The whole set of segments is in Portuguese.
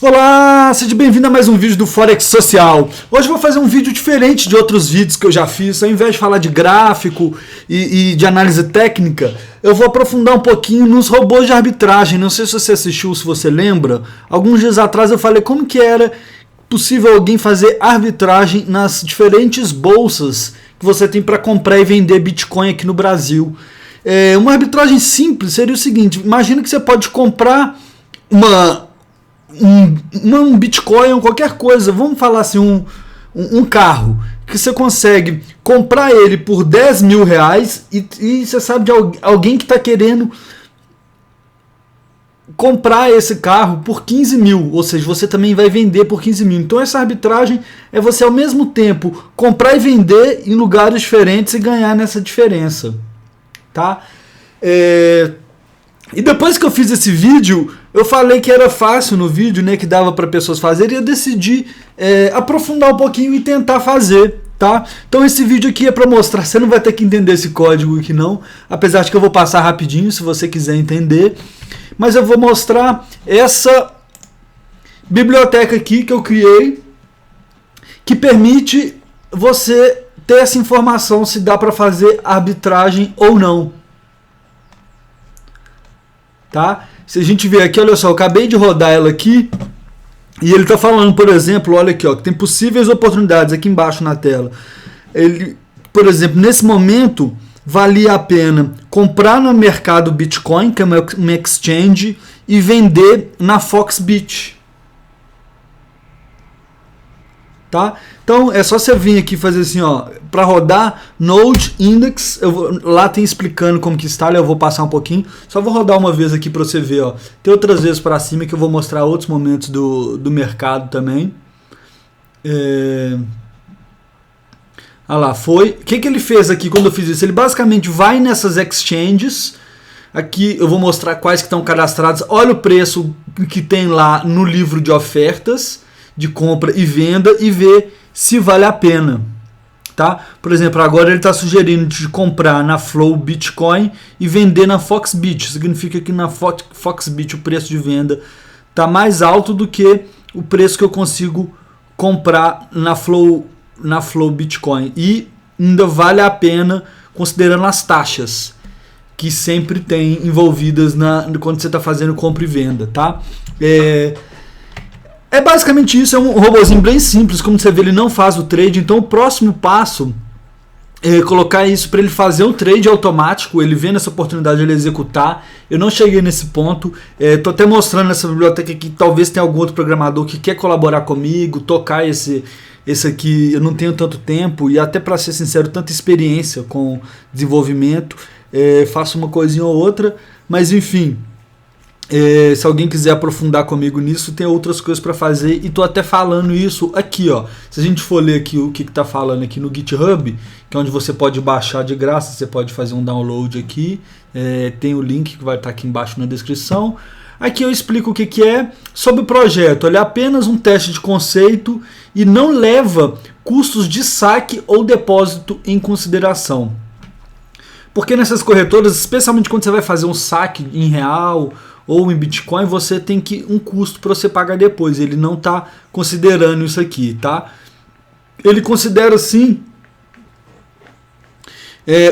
Olá, seja bem-vindo a mais um vídeo do Forex Social. Hoje eu vou fazer um vídeo diferente de outros vídeos que eu já fiz. Ao invés de falar de gráfico e de análise técnica, eu vou aprofundar um pouquinho nos robôs de arbitragem. Não sei se você assistiu, se você lembra. Alguns dias atrás eu falei como que era possível alguém fazer arbitragem nas diferentes bolsas que você tem para comprar e vender Bitcoin aqui no Brasil. Uma arbitragem simples seria o seguinte: imagina que você pode comprar um Bitcoin ou qualquer coisa, vamos falar assim, um carro, que você consegue comprar ele por 10 mil reais e você sabe de alguém que está querendo comprar esse carro por 15 mil, ou seja, você também vai vender por 15 mil. Então essa arbitragem é você ao mesmo tempo comprar e vender em lugares diferentes e ganhar nessa diferença, tá? E depois que eu fiz esse vídeo, eu falei que era fácil no vídeo, né, que dava para pessoas fazerem, e eu decidi aprofundar um pouquinho e tentar fazer, tá? Então esse vídeo aqui é para mostrar, você não vai ter que entender esse código aqui não, apesar de que eu vou passar rapidinho se você quiser entender, mas eu vou mostrar essa biblioteca aqui que eu criei, que permite você ter essa informação se dá para fazer arbitragem ou não. Tá? Se a gente ver aqui, olha só, eu acabei de rodar ela aqui e ele está falando, por exemplo, olha aqui, ó, que tem possíveis oportunidades aqui embaixo na tela. Ele, por exemplo, nesse momento valia a pena comprar no mercado Bitcoin, que é uma exchange, e vender na Foxbit. Tá? Então é só você vir aqui e fazer assim, ó, para rodar Node Index, lá tem explicando como que instala, eu vou passar um pouquinho, só vou rodar uma vez aqui para você ver, ó. Tem outras vezes para cima que eu vou mostrar outros momentos do mercado também. Olha lá, foi. O que ele fez aqui quando eu fiz isso? Ele basicamente vai nessas exchanges, aqui eu vou mostrar quais que estão cadastrados, olha o preço que tem lá no livro de ofertas, de compra e venda, e ver se vale a pena, tá? Por exemplo, agora ele está sugerindo de comprar na Flow Bitcoin e vender na Foxbit. Significa que na Foxbit o preço de venda está mais alto do que o preço que eu consigo comprar na Flow Bitcoin, e ainda vale a pena considerando as taxas que sempre tem envolvidas quando você está fazendo compra e venda, tá? É basicamente isso, é um robozinho bem simples, como você vê ele não faz o trade, então o próximo passo é colocar isso para ele fazer um trade automático, ele vendo essa oportunidade de ele executar. Eu não cheguei nesse ponto, estou até mostrando nessa biblioteca que talvez tenha algum outro programador que quer colaborar comigo, tocar esse aqui. Eu não tenho tanto tempo e até, para ser sincero, tanta experiência com desenvolvimento, faço uma coisinha ou outra, mas enfim. Se alguém quiser aprofundar comigo nisso, tem outras coisas para fazer, e tô até falando isso aqui, ó. Se a gente for ler aqui o que tá falando aqui no GitHub, que é onde você pode baixar de graça, você pode fazer um download aqui, tem o link que vai estar aqui embaixo na descrição. Aqui eu explico o que é sobre o projeto. Ele é apenas um teste de conceito e não leva custos de saque ou depósito em consideração. Porque nessas corretoras, especialmente quando você vai fazer um saque em real ou em Bitcoin, você tem um custo para você pagar depois. Ele não está considerando isso aqui, tá? Ele considera sim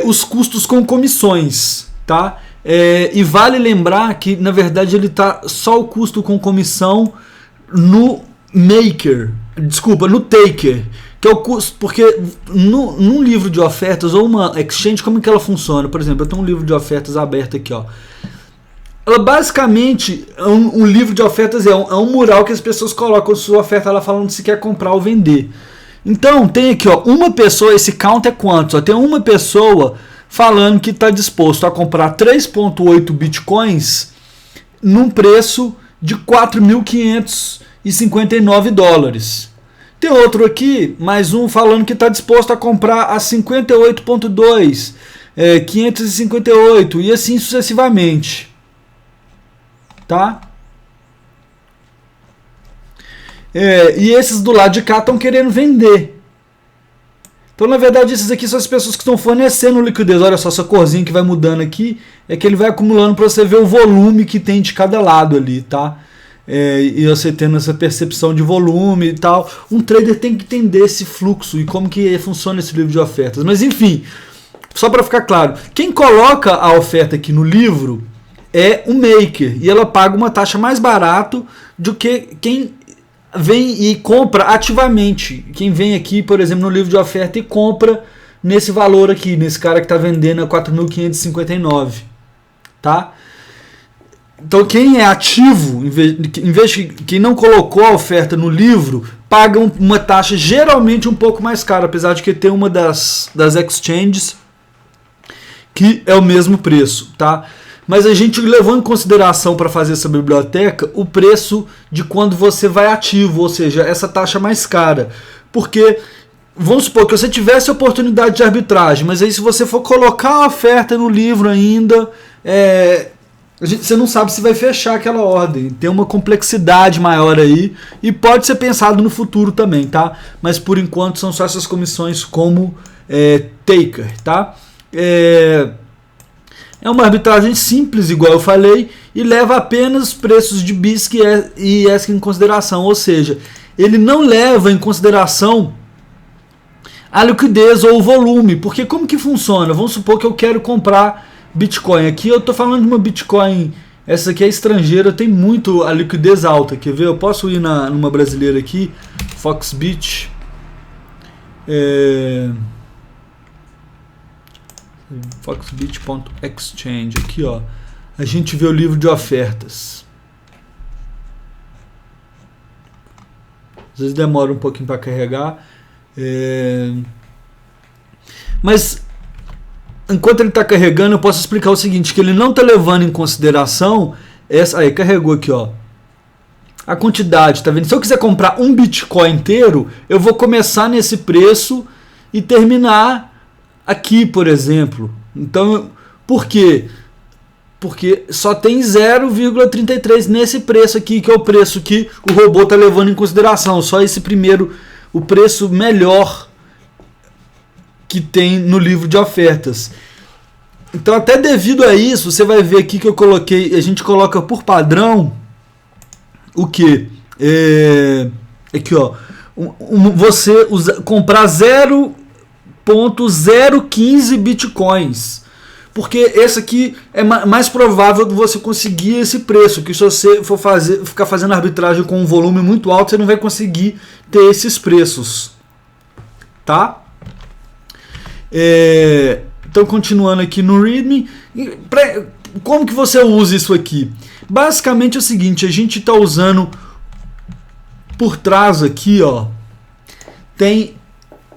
os custos com comissões, tá? E vale lembrar que na verdade ele tá só o custo com comissão no taker, que é o custo, porque num livro de ofertas ou uma exchange, como que ela funciona? Por exemplo, eu tenho um livro de ofertas aberto aqui, ó. Ela basicamente, um livro de ofertas é um mural que as pessoas colocam sua oferta lá falando se quer comprar ou vender. Então tem aqui, ó, uma pessoa, esse count é quanto? Tem uma pessoa falando que está disposto a comprar 3.8 bitcoins num preço de 4.559 dólares. Tem outro aqui, mais um, falando que está disposto a comprar a 58.2, 558 e assim sucessivamente. Tá? E esses do lado de cá estão querendo vender. Então, na verdade, esses aqui são as pessoas que estão fornecendo liquidez. Olha só, essa corzinha que vai mudando aqui é que ele vai acumulando para você ver o volume que tem de cada lado ali, tá? e você tendo essa percepção de volume e tal. Um trader tem que entender esse fluxo e como que funciona esse livro de ofertas. Mas enfim, só para ficar claro, quem coloca a oferta aqui no livro é o maker, e ela paga uma taxa mais barato do que quem vem e compra ativamente. Quem vem aqui, por exemplo, no livro de oferta e compra nesse valor aqui, nesse cara que está vendendo a 4.559, tá? Então quem é ativo, em vez de quem não colocou a oferta no livro, paga uma taxa geralmente um pouco mais cara, apesar de que tem uma das exchanges que é o mesmo preço, tá? Mas a gente levou em consideração para fazer essa biblioteca o preço de quando você vai ativo, ou seja, essa taxa mais cara. Porque, vamos supor que você tivesse a oportunidade de arbitragem, mas aí se você for colocar a oferta no livro ainda, você não sabe se vai fechar aquela ordem. Tem uma complexidade maior aí e pode ser pensado no futuro também, tá? Mas por enquanto são só essas comissões como taker, tá? É uma arbitragem simples, igual eu falei, e leva apenas preços de BISC e ESC em consideração. Ou seja, ele não leva em consideração a liquidez ou o volume. Porque como que funciona? Vamos supor que eu quero comprar Bitcoin. Aqui eu estou falando de uma Bitcoin, essa aqui é estrangeira, tem muito a liquidez alta. Quer ver? Eu posso ir numa brasileira aqui, Foxbit. Foxbit.exchange, aqui ó, a gente vê o livro de ofertas. Às vezes demora um pouquinho para carregar, mas enquanto ele está carregando eu posso explicar o seguinte, que ele não está levando em consideração aí carregou aqui ó, a quantidade, tá vendo? Se eu quiser comprar um Bitcoin inteiro, eu vou começar nesse preço e terminar aqui, por exemplo. Então, por quê? Porque só tem 0,33 nesse preço aqui, que é o preço que o robô está levando em consideração. Só esse primeiro, o preço melhor que tem no livro de ofertas. Então, até devido a isso, você vai ver aqui que eu coloquei, a gente coloca por padrão o que? Aqui, ó. Você comprar 0,015 bitcoins, porque esse aqui é mais provável de você conseguir esse preço, que se você for ficar fazendo arbitragem com um volume muito alto, você não vai conseguir ter esses preços, tá? Então continuando aqui no README, como que você usa isso aqui? Basicamente é o seguinte, a gente está usando por trás aqui, ó, tem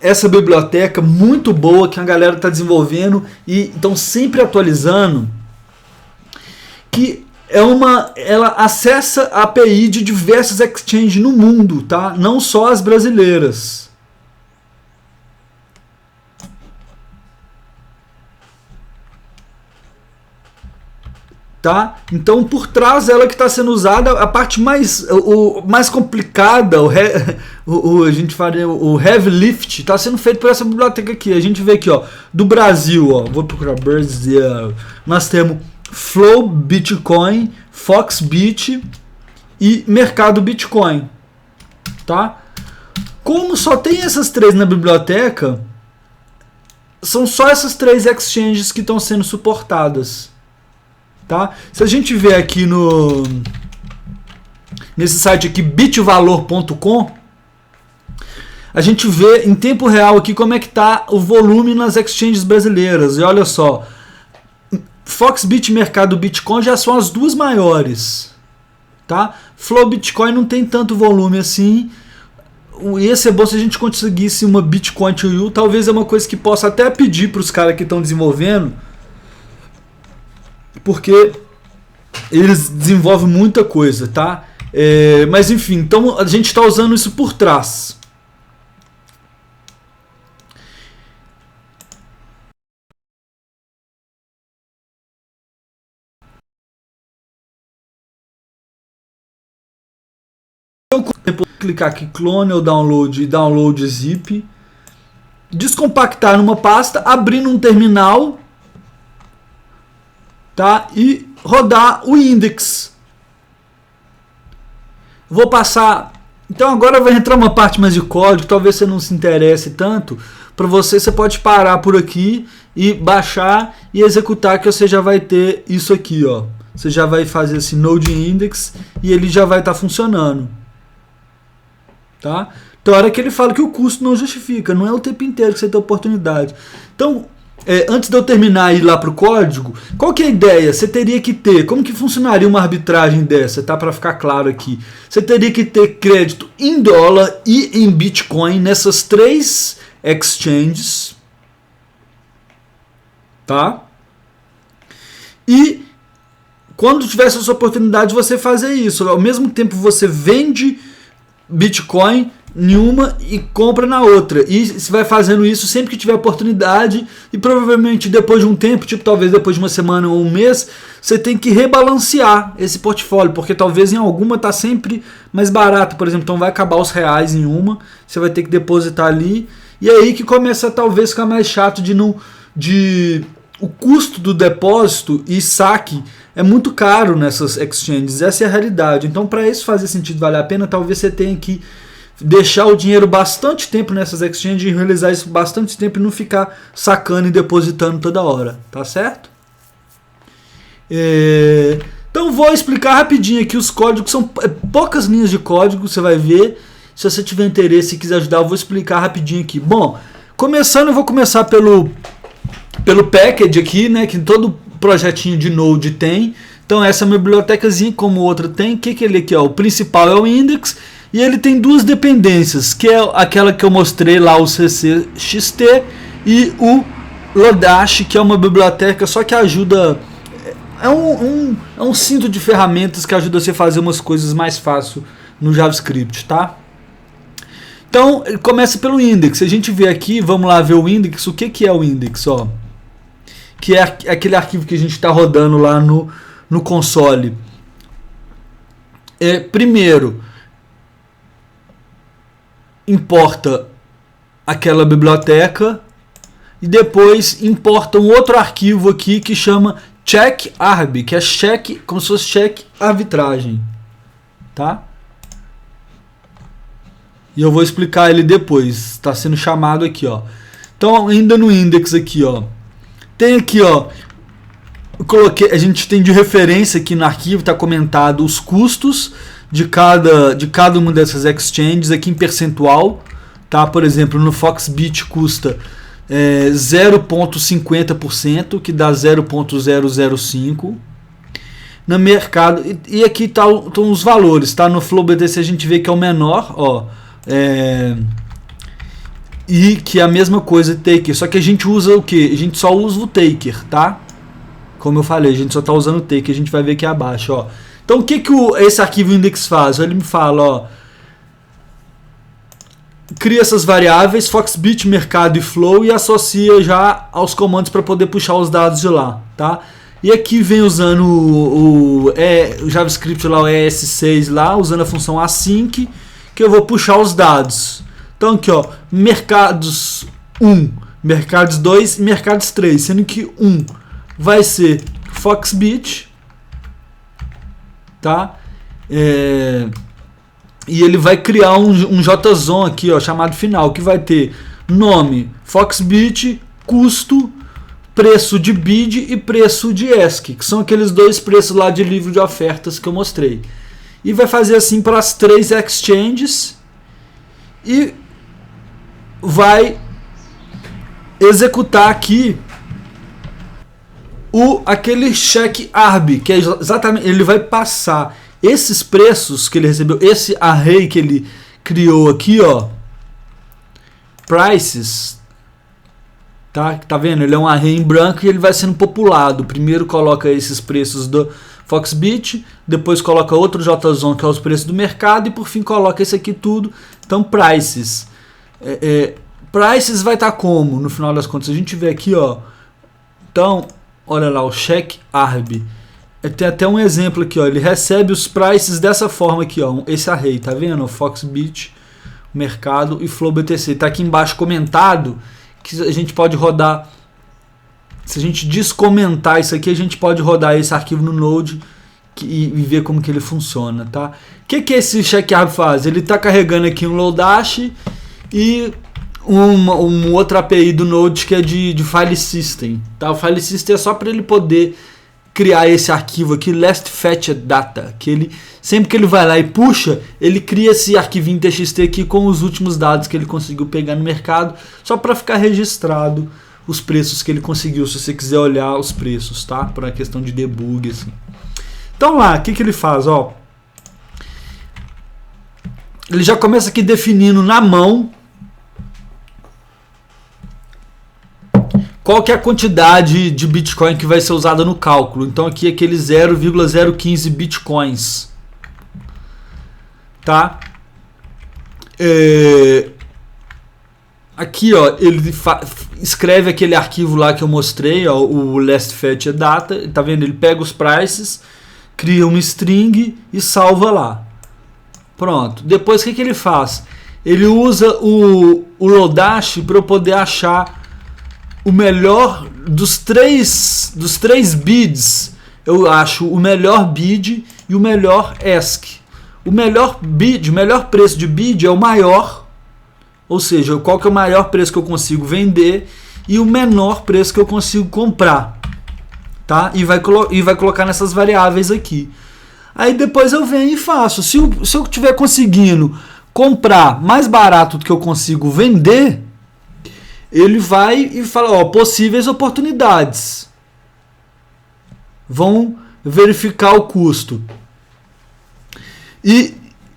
essa biblioteca muito boa que a galera está desenvolvendo e estão sempre atualizando, que ela acessa a API de diversas exchanges no mundo, tá? Não só as brasileiras. Tá? Então, por trás dela que está sendo usada, a parte mais complicada, a gente fala, o heavy lift, está sendo feito por essa biblioteca aqui. A gente vê aqui, ó, do Brasil, ó, vou procurar Brasil, nós temos Flow Bitcoin, Foxbit e Mercado Bitcoin, tá? Como só tem essas três na biblioteca, são só essas três exchanges que estão sendo suportadas. Tá? Se a gente ver aqui nesse site aqui, bitvalor.com, a gente vê em tempo real aqui como é que está o volume nas exchanges brasileiras. E olha só, Foxbit e Mercado Bitcoin já são as duas maiores. Tá? Flow Bitcoin não tem tanto volume assim. Ia ser bom se a gente conseguisse uma Bitcoin to You. Talvez é uma coisa que possa até pedir para os caras que estão desenvolvendo, porque eles desenvolvem muita coisa, tá? Mas enfim, então a gente está usando isso por trás. Então, clicar aqui, clone ou download e download zip, descompactar numa pasta, abrir num terminal, tá? E rodar o index. Vou passar. Então agora vai entrar uma parte mais de código, talvez você não se interesse tanto. Para você pode parar por aqui e baixar e executar, que você já vai ter isso aqui, ó. Você já vai fazer esse node index e ele já vai estar funcionando. Tá? Então, a hora que ele fala que o custo não justifica, não é o tempo inteiro que você tem oportunidade. Então, antes de eu terminar e ir lá para o código, qual que é a ideia? Você teria que ter, como que funcionaria uma arbitragem dessa, tá? Para ficar claro aqui. Você teria que ter crédito em dólar e em Bitcoin nessas 3 exchanges, tá? E quando tivesse essa oportunidade, você fazer isso. Ao mesmo tempo, você vende Bitcoin em uma e compra na outra. E você vai fazendo isso sempre que tiver oportunidade. E provavelmente depois de um tempo, tipo talvez depois de uma semana ou um mês, você tem que rebalancear esse portfólio, porque talvez em alguma tá sempre mais barato, por exemplo. Então vai acabar os reais em uma, você vai ter que depositar ali. E aí que começa a talvez ficar mais chato o custo do depósito e saque é muito caro nessas exchanges. Essa é a realidade. Então, para isso fazer sentido, vale a pena, talvez você tenha que deixar o dinheiro bastante tempo nessas exchanges e realizar isso bastante tempo e não ficar sacando e depositando toda hora. Tá certo? Então, vou explicar rapidinho aqui os códigos. São poucas linhas de código, você vai ver. Se você tiver interesse e quiser ajudar, eu vou explicar rapidinho aqui. Bom, começando, eu vou começar pelo package aqui, né, que todo projetinho de Node tem. Então essa é uma bibliotecazinha como outra tem. O que ele aqui, ó? O principal é o index e ele tem 2 dependências, que é aquela que eu mostrei lá, o ccxt, e o Lodash, que é uma biblioteca só que ajuda, é um cinto de ferramentas que ajuda você a fazer umas coisas mais fácil no JavaScript, tá? Então, ele começa pelo index. A gente vê aqui, vamos lá ver o index. O que é o index? Ó? Que é aquele arquivo que a gente está rodando lá no console. Primeiro, importa aquela biblioteca e depois importa um outro arquivo aqui que chama checkarb, que é check, como se fosse check arbitragem. Tá? E eu vou explicar ele depois. Está sendo chamado aqui, ó. Então, ainda no index aqui, ó. Tem aqui, ó. A gente tem de referência aqui no arquivo, está comentado os custos de cada uma dessas exchanges aqui em percentual. Tá? Por exemplo, no Foxbit custa 0,50%, que dá 0,005. No mercado. E aqui estão os valores. Tá? No FlowBTC a gente vê que é o menor, ó. E que é a mesma coisa taker, só que a gente usa o que? A gente só usa o taker, tá? Como eu falei, a gente só está usando o taker, a gente vai ver aqui abaixo, ó. Então o que esse arquivo index faz? Ele me fala, ó, cria essas variáveis Foxbit, mercado e flow e associa já aos comandos para poder puxar os dados de lá, tá? E aqui vem usando o JavaScript lá, o ES6 lá, usando a função async, que eu vou puxar os dados. Então aqui, ó, mercados 1, mercados 2 e mercados 3, sendo que 1 vai ser Foxbit, tá? E ele vai criar um JSON aqui, ó, chamado final, que vai ter nome Foxbit, custo, preço de bid e preço de ESC, que são aqueles 2 preços lá de livro de ofertas que eu mostrei. E vai fazer assim para as 3 exchanges e vai executar aqui aquele check arb, que é exatamente, ele vai passar esses preços que ele recebeu, esse array que ele criou aqui, ó, prices, tá vendo? Ele é um array em branco e ele vai sendo populado. Primeiro coloca esses preços do Foxbit, depois coloca outro JSON que é os preços do mercado e por fim coloca esse aqui tudo. Então prices, prices vai estar como? No final das contas a gente vê aqui, ó. Então olha lá o check arb. Tem até um exemplo aqui, ó. Ele recebe os prices dessa forma aqui, ó. Esse array, tá vendo? Foxbit, mercado e FlowBTC. Tá aqui embaixo comentado que a gente pode rodar. Se a gente descomentar isso aqui, a gente pode rodar esse arquivo no Node e ver como que ele funciona, tá? O que esse check-arb faz? Ele está carregando aqui um Lodash e um outra API do Node que é de File System, tá? O File System é só para ele poder criar esse arquivo aqui, last fetched data, que ele, sempre que ele vai lá e puxa, ele cria esse arquivinho TXT aqui com os últimos dados que ele conseguiu pegar no mercado, só para ficar registrado os preços que ele conseguiu, se você quiser olhar os preços, tá? Para questão de debug, assim. Então lá, o que ele faz, ó? Ele já começa aqui definindo na mão qual que é a quantidade de Bitcoin que vai ser usada no cálculo. Então aqui é aquele 0,015 Bitcoins. Tá? Aqui, ó, ele escreve aquele arquivo lá que eu mostrei, ó, o last fetched data. Tá vendo? Ele pega os prices, cria uma string e salva lá. Pronto. Depois o que ele faz? Ele usa o Lodash para eu poder achar o melhor dos três bids. Eu acho o melhor bid e o melhor ask. O melhor bid, o melhor preço de bid é o maior, ou seja, qual que é o maior preço que eu consigo vender e o menor preço que eu consigo comprar, tá? E vai colocar nessas variáveis aqui. Aí depois eu venho e faço. Se eu estiver conseguindo comprar mais barato do que eu consigo vender, ele vai e fala, ó, possíveis oportunidades. Vão verificar o custo. E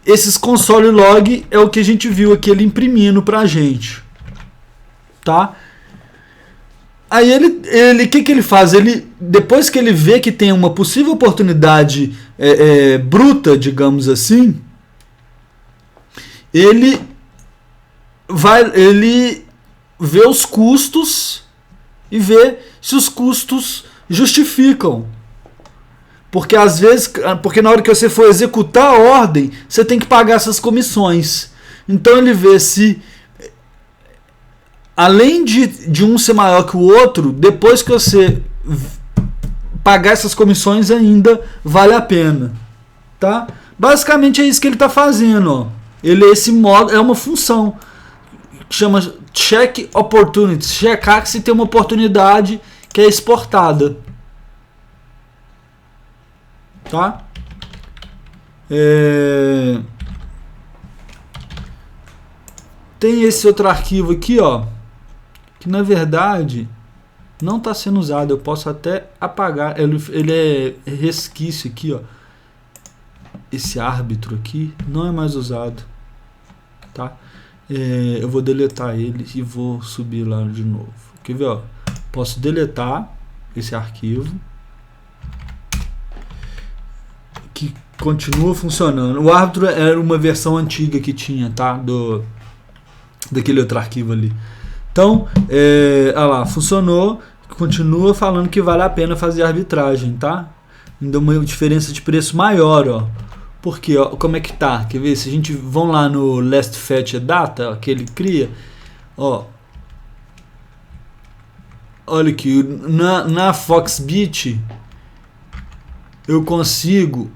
esses console log é o que a gente viu aqui ele imprimindo pra gente. Tá? Aí ele que ele faz? Ele, depois que ele vê que tem uma possível oportunidade bruta, digamos assim, ele vê os custos e vê se os custos justificam. Porque às vezes, porque na hora que você for executar a ordem, você tem que pagar essas comissões. Então ele vê se, além de um ser maior que o outro, depois que você pagar essas comissões ainda vale a pena, tá? Basicamente é isso que ele está fazendo, ó. Ele esse modo é uma função que chama check opportunities, checar se tem uma oportunidade que é exportada, tá? Tem esse outro arquivo aqui, ó, que na verdade não está sendo usado. Eu posso até apagar. Ele é resquício aqui, ó. Esse árbitro aqui não é mais usado, tá? Eu vou deletar ele e vou subir lá de novo. Quer ver, ó? Posso deletar esse arquivo que continua funcionando. O árbitro era uma versão antiga que tinha, tá? Daquele outro arquivo ali. Então, olha lá, funcionou. Continua falando que vale a pena fazer arbitragem, tá? Ainda uma diferença de preço maior, ó. Porque, ó, como é que tá? Quer ver? Se a gente vão lá no last fetched data, ó, que ele cria, ó. Olha aqui, na Foxbit eu consigo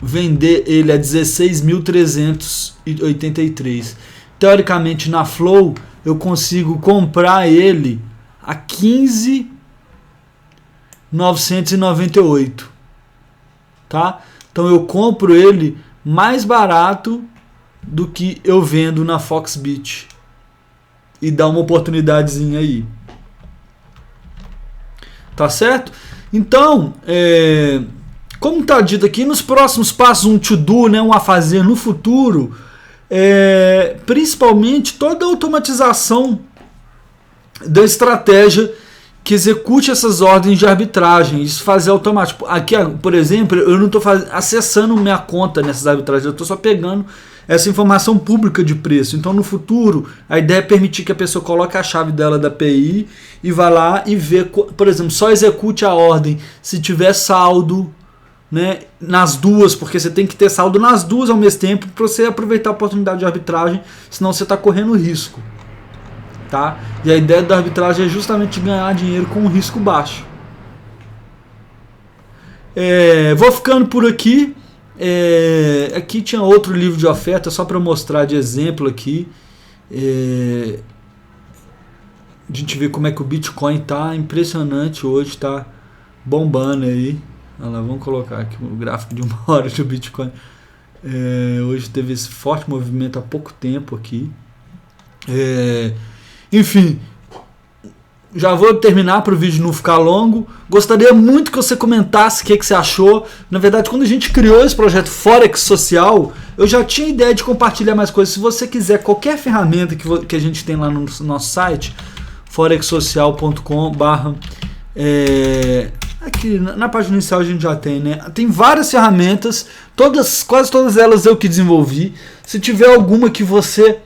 vender ele a 16.383. Teoricamente na Flow eu consigo comprar ele a 15.998, tá? Então eu compro ele mais barato do que eu vendo na Foxbit e dá uma oportunidadezinha aí, tá certo? Então, como está dito aqui, nos próximos passos, um to-do, né, um a fazer no futuro, principalmente toda a automatização da estratégia que execute essas ordens de arbitragem, isso fazer automático. Aqui, por exemplo, eu não estou acessando minha conta nessas arbitragens, eu estou só pegando essa informação pública de preço. Então, no futuro, a ideia é permitir que a pessoa coloque a chave dela da API e vá lá e vê, por exemplo, só execute a ordem se tiver saldo, né, nas duas, porque você tem que ter saldo nas duas ao mesmo tempo para você aproveitar a oportunidade de arbitragem, senão você está correndo risco, tá? E a ideia da arbitragem é justamente ganhar dinheiro com um risco baixo. Vou ficando por aqui. Aqui tinha outro livro de oferta, só para mostrar de exemplo aqui. A gente vê como é que o Bitcoin tá impressionante hoje, tá bombando aí. Olha lá, vamos colocar aqui o gráfico de 1 hora do Bitcoin. Hoje teve esse forte movimento há pouco tempo aqui. Enfim, já vou terminar para o vídeo não ficar longo. Gostaria muito que você comentasse o que você achou. Na verdade, quando a gente criou esse projeto Forex Social, eu já tinha ideia de compartilhar mais coisas. Se você quiser qualquer ferramenta que a gente tem lá no nosso site, forexsocial.com/, aqui na página inicial a gente já tem, né? Tem várias ferramentas, quase todas elas eu que desenvolvi. Se tiver alguma que você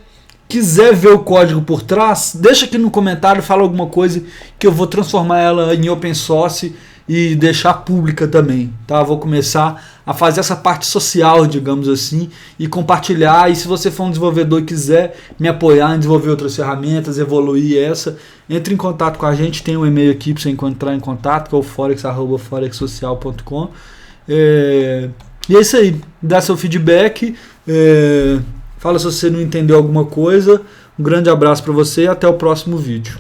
quiser ver o código por trás, deixa aqui no comentário, fala alguma coisa que eu vou transformar ela em open source e deixar pública também, tá? Vou começar a fazer essa parte social, digamos assim, e compartilhar. E se você for um desenvolvedor e quiser me apoiar em desenvolver outras ferramentas, evoluir essa, entre em contato com a gente, tem um e-mail aqui para você entrar em contato, que é o forex@forexsocial.com. E é isso aí, dá seu feedback, fala se você não entendeu alguma coisa. Um grande abraço para você e até o próximo vídeo.